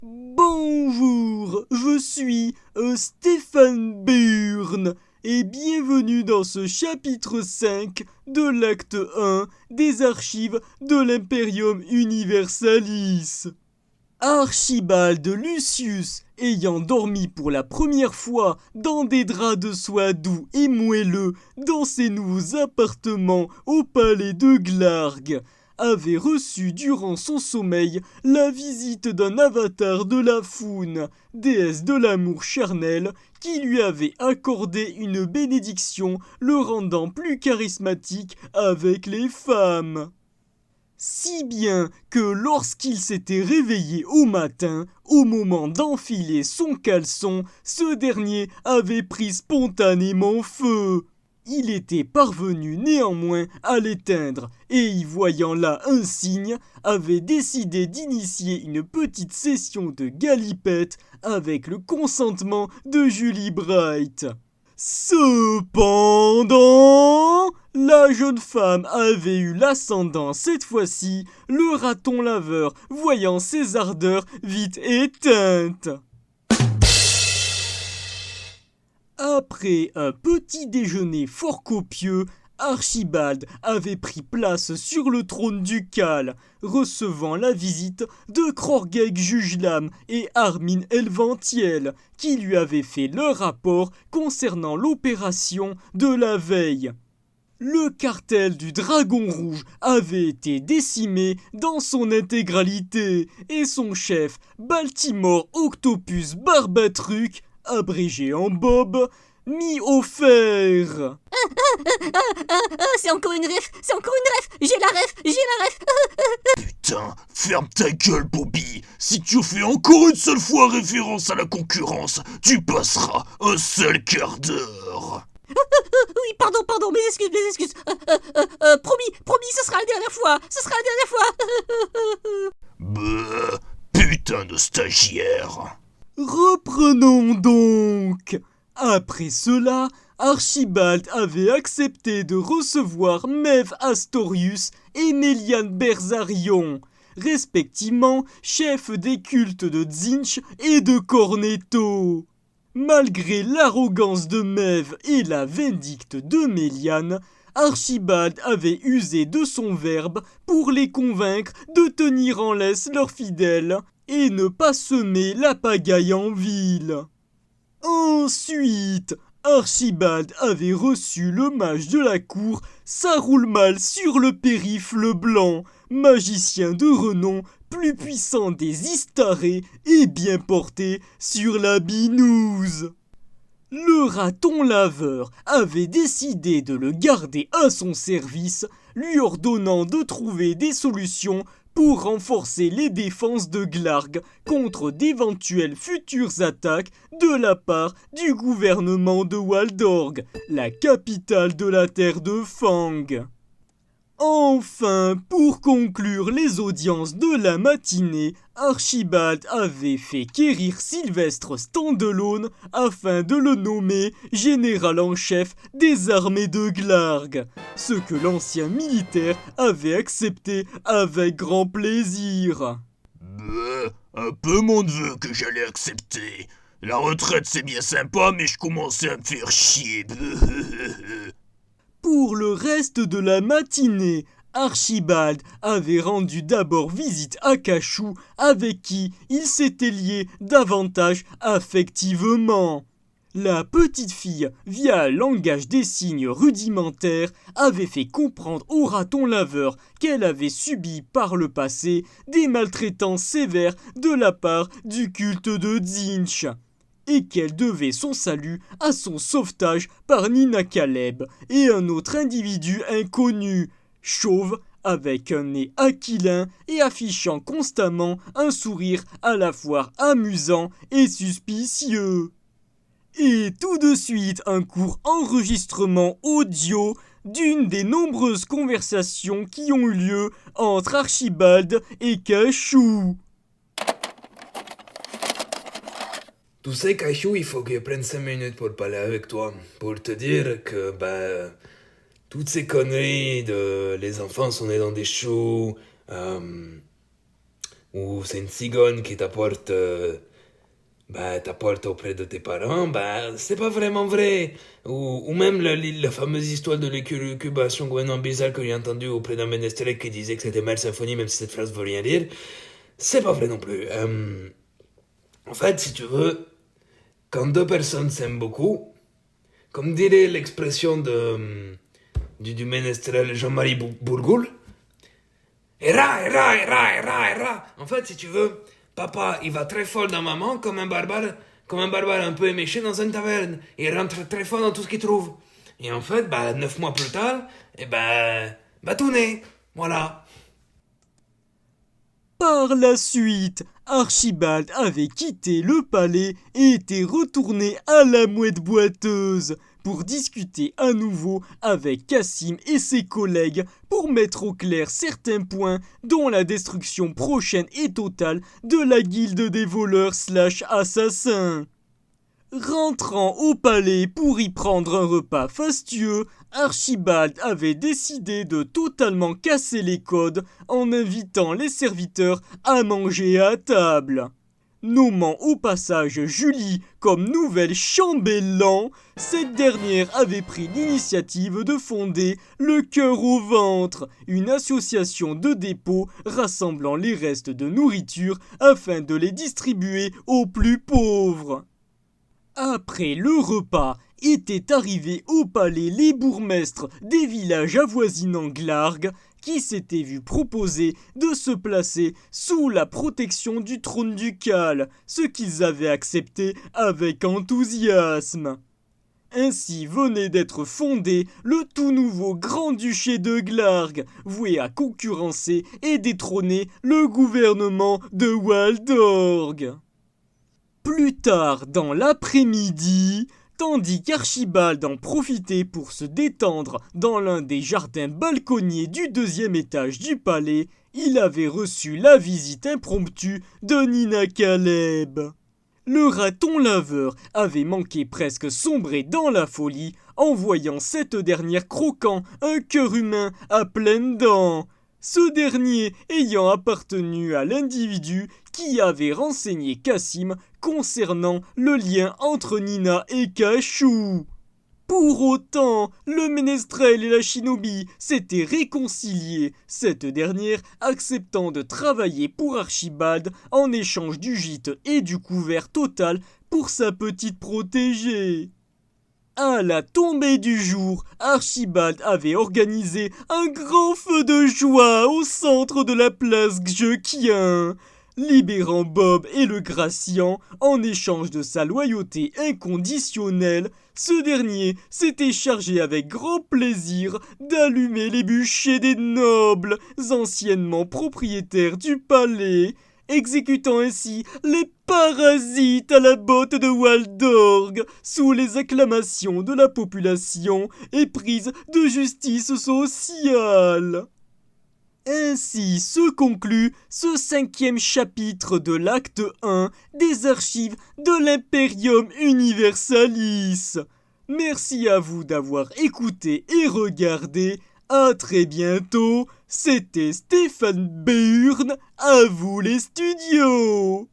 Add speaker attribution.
Speaker 1: Bonjour, je suis Stéphane Burn et bienvenue dans ce chapitre 5 de l'acte 1 des archives de l'Imperium Universalis. Archibald Lucius, ayant dormi pour la première fois dans des draps de soie doux et moelleux dans ses nouveaux appartements au palais de Glarg, avait reçu durant son sommeil la visite d'un avatar de la Foune, déesse de l'amour charnel, qui lui avait accordé une bénédiction le rendant plus charismatique avec les femmes. Si bien que lorsqu'il s'était réveillé au matin, au moment d'enfiler son caleçon, ce dernier avait pris spontanément feu. Il était parvenu néanmoins à l'éteindre et, y voyant là un signe, avait décidé d'initier une petite session de galipette avec le consentement de Julie Bright. Cependant, la jeune femme avait eu l'ascendant cette fois-ci, le raton laveur voyant ses ardeurs vite éteintes. Après un petit déjeuner fort copieux, Archibald avait pris place sur le trône ducal, recevant la visite de Krorgeg Jujlam et Armin Elventiel, qui lui avaient fait leur rapport concernant l'opération de la veille. Le cartel du Dragon Rouge avait été décimé dans son intégralité et son chef, Baltimore Octopus Barbatruc, abrégé en Bob, mis au fer.
Speaker 2: C'est encore une ref, j'ai la ref.
Speaker 3: Putain, ferme ta gueule, Bobby. Si tu fais encore une seule fois référence à la concurrence, tu passeras un seul quart d'heure.
Speaker 2: Oui, pardon, mes excuses. Promis, ce sera la dernière fois.
Speaker 3: Putain de stagiaire.
Speaker 1: Reprenons donc. Après cela, Archibald avait accepté de recevoir Mev Astorius et Méliane Berzarion, respectivement chefs des cultes de Tzeentch et de Cornetto. Malgré l'arrogance de Mev et la vindicte de Méliane, Archibald avait usé de son verbe pour les convaincre de tenir en laisse leurs fidèles et ne pas semer la pagaille en ville. Ensuite, Archibald avait reçu le mage de la cour Saroulmal sur le périphle blanc, magicien de renom, plus puissant des Istarés et bien porté sur la binouse. Le raton laveur avait décidé de le garder à son service, lui ordonnant de trouver des solutions pour renforcer les défenses de Glarg contre d'éventuelles futures attaques de la part du gouvernement de Waldorg, la capitale de la terre de Fang. Enfin, pour conclure les audiences de la matinée, Archibald avait fait quérir Sylvestre Standalone afin de le nommer général en chef des armées de Glarg, ce que l'ancien militaire avait accepté avec grand plaisir.
Speaker 3: Un peu mon neveu que j'allais accepter. La retraite c'est bien sympa, mais je commençais à me faire chier.
Speaker 1: Pour le reste de la matinée, Archibald avait rendu d'abord visite à Cachou, avec qui il s'était lié davantage affectivement. La petite fille, via un langage des signes rudimentaire, avait fait comprendre au raton laveur qu'elle avait subi par le passé des maltraitances sévères de la part du culte de Tzeentch, et qu'elle devait son salut à son sauvetage par Nina Caleb et un autre individu inconnu, chauve, avec un nez aquilin et affichant constamment un sourire à la fois amusant et suspicieux. Et tout de suite un court enregistrement audio d'une des nombreuses conversations qui ont eu lieu entre Archibald et Cachou.
Speaker 4: Tu sais, Cachou, il faut que je prenne 5 minutes pour parler avec toi. Pour te dire que, toutes ces conneries de les enfants sont nés dans des choux, ou c'est une cigogne qui t'apporte auprès de tes parents, c'est pas vraiment vrai. Ou même la fameuse histoire de l'incubation gouvernementale que j'ai entendue auprès d'un ménestrel qui disait que c'était mal symphonie, même si cette phrase veut rien dire, c'est pas vrai non plus. En fait, si tu veux, quand deux personnes s'aiment beaucoup, comme dirait l'expression du ménestrel Jean-Marie Bourgoul, era. En fait, si tu veux, papa, il va très fort dans maman comme un barbare un peu éméché dans une taverne. Il rentre très fort dans tout ce qu'il trouve. Et en fait, 9 mois plus tard, tout né. Voilà.
Speaker 1: Par la suite, Archibald avait quitté le palais et était retourné à la mouette boiteuse pour discuter à nouveau avec Cassim et ses collègues pour mettre au clair certains points dont la destruction prochaine et totale de la guilde des voleurs/assassins. Rentrant au palais pour y prendre un repas fastueux, Archibald avait décidé de totalement casser les codes en invitant les serviteurs à manger à table. Nommant au passage Julie comme nouvelle chambellan, cette dernière avait pris l'initiative de fonder le Cœur au Ventre, une association de dépôt rassemblant les restes de nourriture afin de les distribuer aux plus pauvres. Après le repas, étaient arrivés au palais les bourgmestres des villages avoisinant Glarg, qui s'étaient vus proposer de se placer sous la protection du trône ducal, ce qu'ils avaient accepté avec enthousiasme. Ainsi venait d'être fondé le tout nouveau Grand-Duché de Glarg, voué à concurrencer et détrôner le gouvernement de Waldorg. Plus tard dans l'après-midi, tandis qu'Archibald en profitait pour se détendre dans l'un des jardins balconniers du 2e étage du palais, il avait reçu la visite impromptue de Nina Caleb. Le raton laveur avait manqué presque sombrer dans la folie en voyant cette dernière croquant un cœur humain à pleines dents. Ce dernier ayant appartenu à l'individu qui avait renseigné Cassim concernant le lien entre Nina et Cachou. Pour autant, le ménestrel et la shinobi s'étaient réconciliés, cette dernière acceptant de travailler pour Archibald en échange du gîte et du couvert total pour sa petite protégée. À la tombée du jour, Archibald avait organisé un grand feu de joie au centre de la place Gjequien, libérant Bob et le Gracian en échange de sa loyauté inconditionnelle. Ce dernier s'était chargé avec grand plaisir d'allumer les bûchers des nobles anciennement propriétaires du palais, exécutant ainsi les parasites à la botte de Waldorg sous les acclamations de la population éprise de justice sociale. Ainsi se conclut ce 5e chapitre de l'acte 1 des archives de l'Imperium Universalis. Merci à vous d'avoir écouté et regardé. À très bientôt. C'était Stéphane Beurne. À vous les studios.